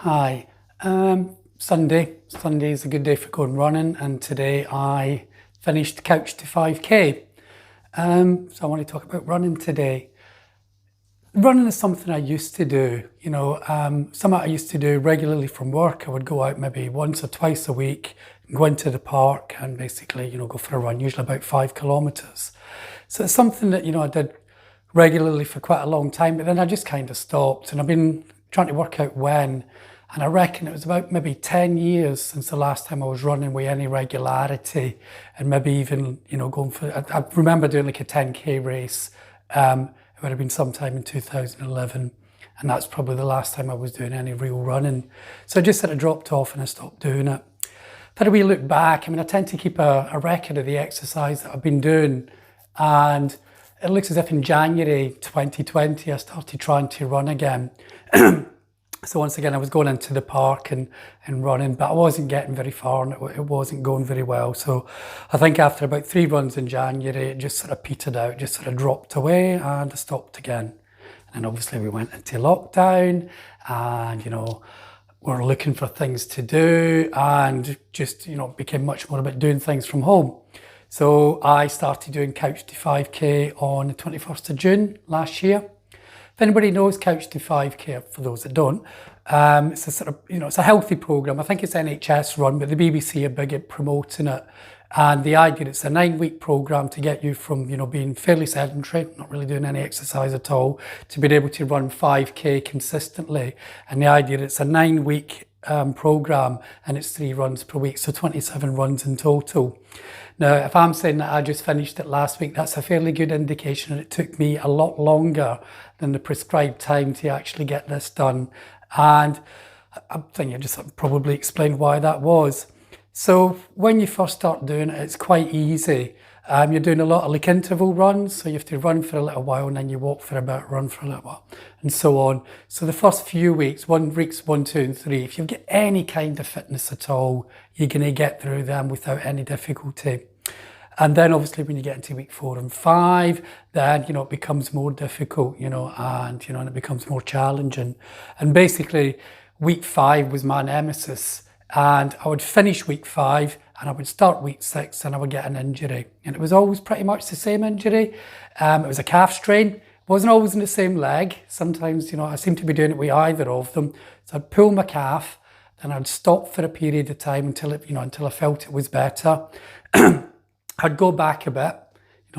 Hi. Sunday. Sunday is a good day for going running, and today I finished Couch to 5K. So I want to talk about running today. Running is something I used to do, something I used to do regularly from work. I would go out maybe once or twice a week, go into the park and basically, go for a run, usually about 5 kilometers. So it's something that, I did regularly for quite a long time, but then I just kind of stopped and I've been trying to work out when. And I reckon it was about maybe 10 years since the last time I was running with any regularity and maybe even, going for, I remember doing like a 10K race. It would have been sometime in 2011. And that's probably the last time I was doing any real running. So I just sort of dropped off and I stopped doing it. But if we look back, I tend to keep a record of the exercise that I've been doing. And it looks as if in January 2020, I started trying to run again. So once again, I was going into the park and running, but I wasn't getting very far and it wasn't going very well. So I think after about 3 runs in January, it just sort of petered out, just sort of dropped away and I stopped again. And obviously we went into lockdown and, we're looking for things to do and just, became much more about doing things from home. So I started doing Couch to 5K on the 21st of June last year. If anybody knows Couch to 5K, for those that don't, it's a sort of, it's a healthy program. I think it's NHS run, but the BBC are big at promoting it. And the idea, it's a 9-week program to get you from, being fairly sedentary, not really doing any exercise at all, to being able to run 5K consistently. And the idea, it's a 9-week program and it's 3 runs per week, so 27 runs in total. Now, if I'm saying that I just finished it last week, that's a fairly good indication that it took me a lot longer than the prescribed time to actually get this done. And I think I just probably explained why that was. So when you first start doing it, it's quite easy. You're doing a lot of like interval runs, so you have to run for a little while and then you walk for a bit, run for a little while, and so on. So the first few weeks, weeks 1, 2, and 3, if you get any kind of fitness at all, you're going to get through them without any difficulty. And then obviously when you get into week 4 and 5, then, it becomes more difficult, and it becomes more challenging. And basically week 5 was my nemesis. And I would finish week 5 and I would start week 6 and I would get an injury. And it was always pretty much the same injury. It was a calf strain. It wasn't always in the same leg. Sometimes, I seemed to be doing it with either of them. So I'd pull my calf, then I'd stop for a period of time until I felt it was better. I'd go back a bit,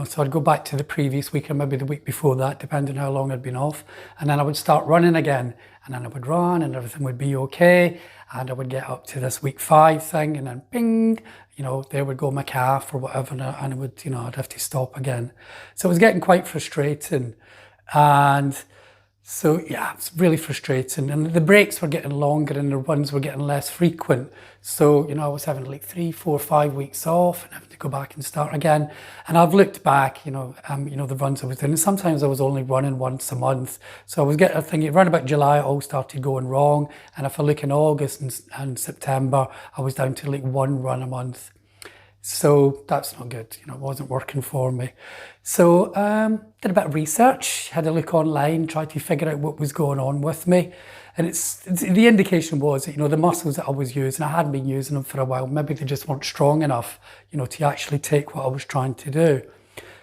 so I'd go back to the previous week or maybe the week before that, depending on how long I'd been off. And then I would start running again. And then I would run and everything would be okay. And I would get up to this week 5 thing and then ping, there would go my calf or whatever. And it would, I'd have to stop again. So it was getting quite frustrating. And so, yeah, it's really frustrating. And the breaks were getting longer and the runs were getting less frequent. So, I was having like 3, 4, 5 weeks off and having to go back and start again. And I've looked back, the runs I was doing. And sometimes I was only running once a month. So I think around about July, it all started going wrong. And if I look in August and September, I was down to like 1 run a month. So that's not good, it wasn't working for me. So did a bit of research, had a look online, tried to figure out what was going on with me. And the indication was that, the muscles that I was using, I hadn't been using them for a while. Maybe they just weren't strong enough, to actually take what I was trying to do.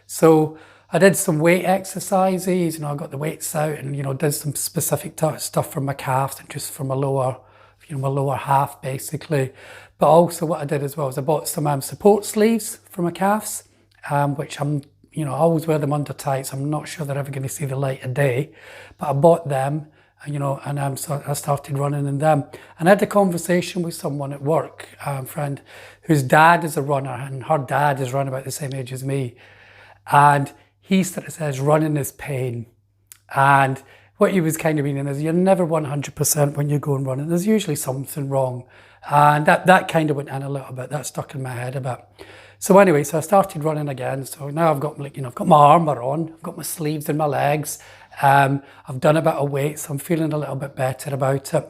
So I did some weight exercises, I got the weights out and, did some specific stuff for my calves and just for my lower half basically. But also what I did as well is I bought some support sleeves for my calves, which I always wear them under tights. I'm not sure they're ever going to see the light of day, but I bought them, and so I started running in them. And I had a conversation with someone at work, a friend whose dad is a runner and her dad is around about the same age as me. And he sort of says running is pain. And what he was kind of meaning is you're never 100% when you're going running. There's usually something wrong. And that kind of went in a little bit. That stuck in my head a bit. So anyway, so I started running again. So now I've got I've got my armour on. I've got my sleeves in my legs. I've done a bit of weight, so I'm feeling a little bit better about it.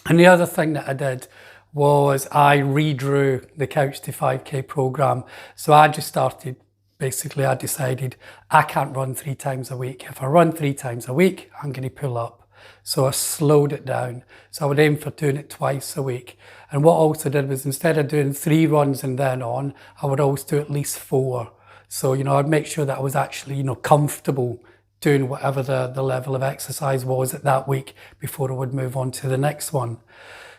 And the other thing that I did was I redrew the Couch to 5K program. So I just started basically I decided I can't run 3 times a week. If I run 3 times a week, I'm going to pull up. So I slowed it down. So I would aim for doing it twice a week. And what I also did was, instead of doing 3 runs and then on, I would always do at least 4. So, I'd make sure that I was actually, comfortable doing whatever the level of exercise was at that week before I would move on to the next one.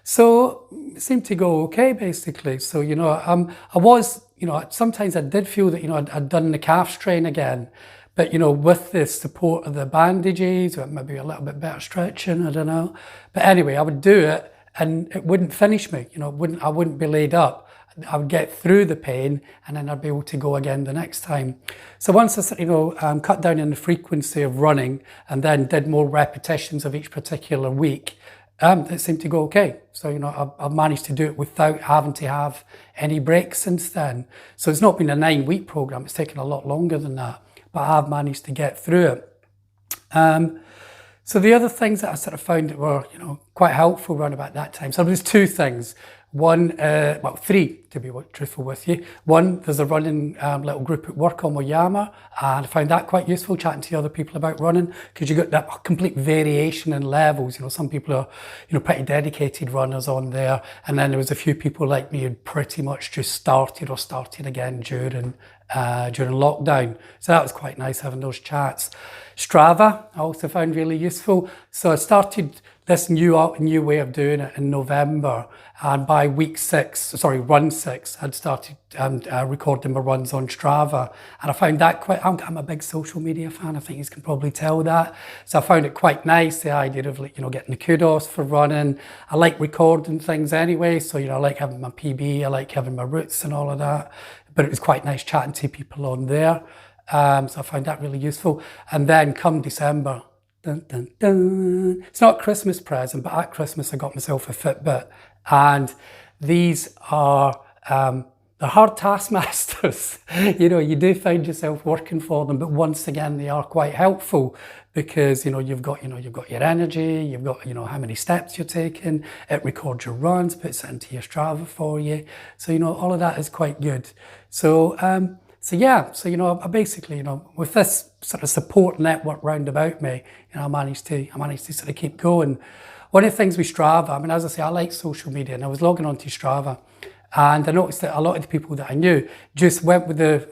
So it seemed to go okay, basically. So, I was, sometimes I did feel that, I'd done the calf strain again. But, with the support of the bandages, or maybe a little bit better stretching, I don't know. But anyway, I would do it and it wouldn't finish me. I wouldn't be laid up. I would get through the pain and then I'd be able to go again the next time. So once I, cut down on the frequency of running and then did more repetitions of each particular week, it seemed to go okay. So, I've managed to do it without having to have any breaks since then. So it's not been a 9-week program. It's taken a lot longer than that, but I have managed to get through it. So the other things that I sort of found that were, quite helpful around about that time. So there's 2 things. One, 3 to be truthful with you. One, there's a running little group at work on Wayama, and I found that quite useful, chatting to other people about running, because you got that complete variation in levels. Some people are, pretty dedicated runners on there, and then there was a few people like me who pretty much just started again during lockdown. So that was quite nice having those chats. Strava, I also found really useful. So I started this new way of doing it in November, and by run 6, I'd started recording my runs on Strava, and I found that I'm a big social media fan. I think you can probably tell that. So I found it quite nice, the idea of getting the kudos for running. I like recording things anyway, so I like having my PB, I like having my routes and all of that. But it was quite nice chatting to people on there. So I found that really useful. And then come December, dun, dun, dun. It's not a Christmas present, but at Christmas I got myself a Fitbit, and these are they're hard taskmasters. You do find yourself working for them, but once again they are quite helpful, because you've got your energy, you've got how many steps you're taking. It records your runs, puts it into your Strava for you. So all of that is quite good. So I basically, with this sort of support network round about me, I managed to sort of keep going. One of the things with Strava, as I say, I like social media, and I was logging onto Strava, and I noticed that a lot of the people that I knew just went with the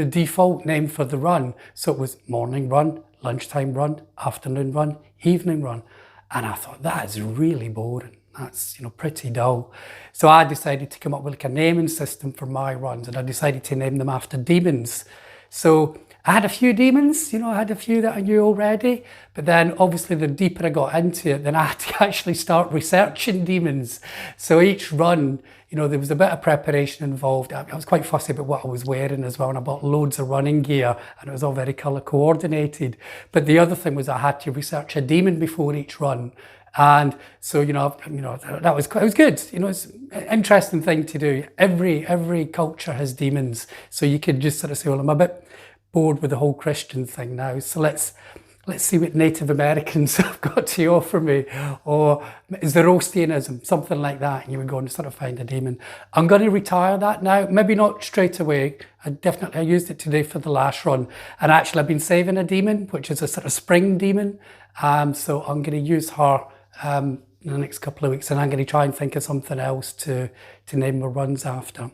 default name for the run. So it was morning run, lunchtime run, afternoon run, evening run. And I thought, that is really boring. That's, pretty dull. So I decided to come up with like a naming system for my runs, and I decided to name them after demons. So I had a few demons, I had a few that I knew already, but then obviously the deeper I got into it, then I had to actually start researching demons. So each run, there was a bit of preparation involved. I was quite fussy about what I was wearing as well, and I bought loads of running gear, and it was all very colour coordinated. But the other thing was I had to research a demon before each run. And so, it was good. It's an interesting thing to do. Every culture has demons. So you could just sort of say, well, I'm a bit bored with the whole Christian thing now. So let's see what Native Americans have got to offer me. Or Zoroastrianism, something like that. And you would go and sort of find a demon. I'm going to retire that now. Maybe not straight away. I used it today for the last run. And actually, I've been saving a demon, which is a sort of spring demon. So I'm going to use her in the next couple of weeks, and I'm going to try and think of something else to name my runs after.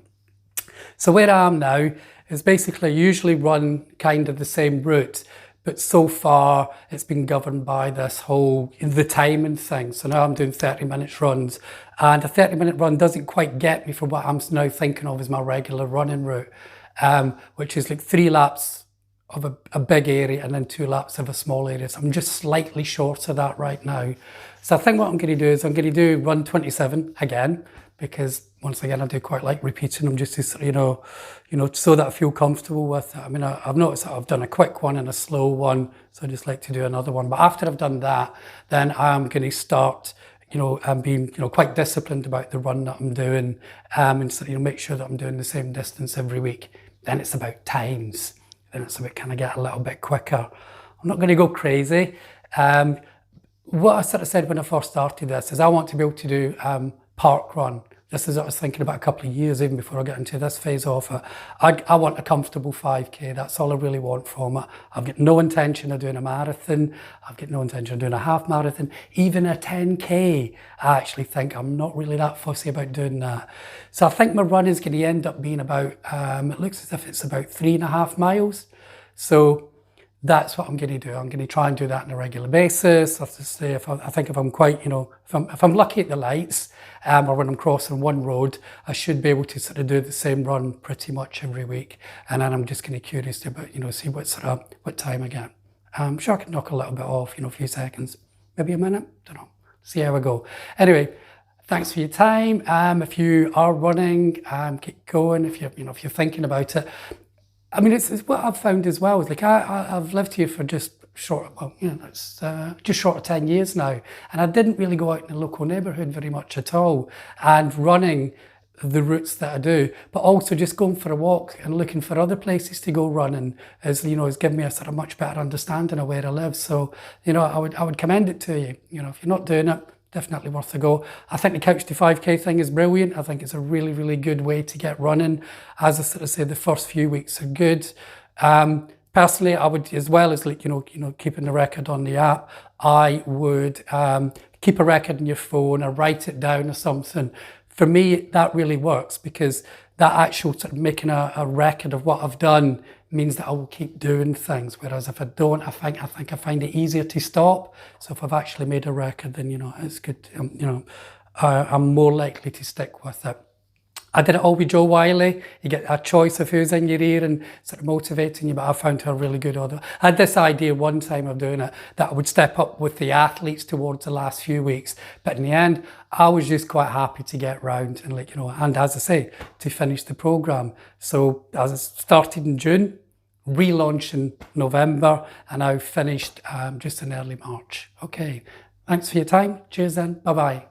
So where I am now is basically I usually run kind of the same route, but so far it's been governed by the timing thing. So now I'm doing 30 minutes runs, and a 30-minute run doesn't quite get me for what I'm now thinking of as my regular running route, which is like 3 laps of a big area and then 2 laps of a small area. So I'm just slightly short of that right now. So I think what I'm going to do is I'm going to do run 27 again, because once again I do quite like repeating them, just to so that I feel comfortable with it. I've noticed that I've done a quick one and a slow one, so I just like to do another one. But after I've done that, then I'm going to start and being quite disciplined about the run that I'm doing, and so make sure that I'm doing the same distance every week. Then it's about times. Then it's about kind of get a little bit quicker. I'm not going to go crazy. What I sort of said when I first started this is I want to be able to do park run this is what I was thinking about a couple of years, even before I got into this phase of it. I want a comfortable 5K. That's all I really want from it. I've got no intention of doing a marathon. I've got no intention of doing a half marathon. Even a 10K, I actually think I'm not really that fussy about doing that. So I think my run is going to end up being about, it looks as if it's about 3.5 miles. So that's what I'm going to do. I'm going to try and do that on a regular basis. I have to say, I think if I'm quite, if I'm lucky at the lights, or when I'm crossing one road, I should be able to sort of do the same run pretty much every week. And then I'm just kind of curious about, see what time I get. I'm sure I can knock a little bit off, a few seconds, maybe a minute, don't know. See how I go. Anyway, thanks for your time. If you are running, keep going. If you're thinking about it. I mean, it's what I've found as well. Is like I've lived here for just short, it's just short of 10 years now, and I didn't really go out in the local neighbourhood very much at all. And running the routes that I do, but also just going for a walk and looking for other places to go running has given me a sort of much better understanding of where I live. So I would commend it to you. If you're not doing it, definitely worth a go. I think the Couch to 5K thing is brilliant. I think it's a really, really good way to get running. As I sort of say, the first few weeks are good. Personally, I would, as well as keeping the record on the app, I would keep a record on your phone or write it down or something. For me, that really works because that actual sort of making a record of what I've done means that I will keep doing things. Whereas if I don't, I think I find it easier to stop. So if I've actually made a record, then it's good. I'm more likely to stick with it. I did it all with Joe Wiley. You get a choice of who's in your ear and sort of motivating you, but I found her really good. I had this idea one time of doing it, that I would step up with the athletes towards the last few weeks. But in the end, I was just quite happy to get round and and as I say, to finish the program. So as I started in June, relaunched in November, and I finished just in early March. Okay, thanks for your time. Cheers then. Bye-bye.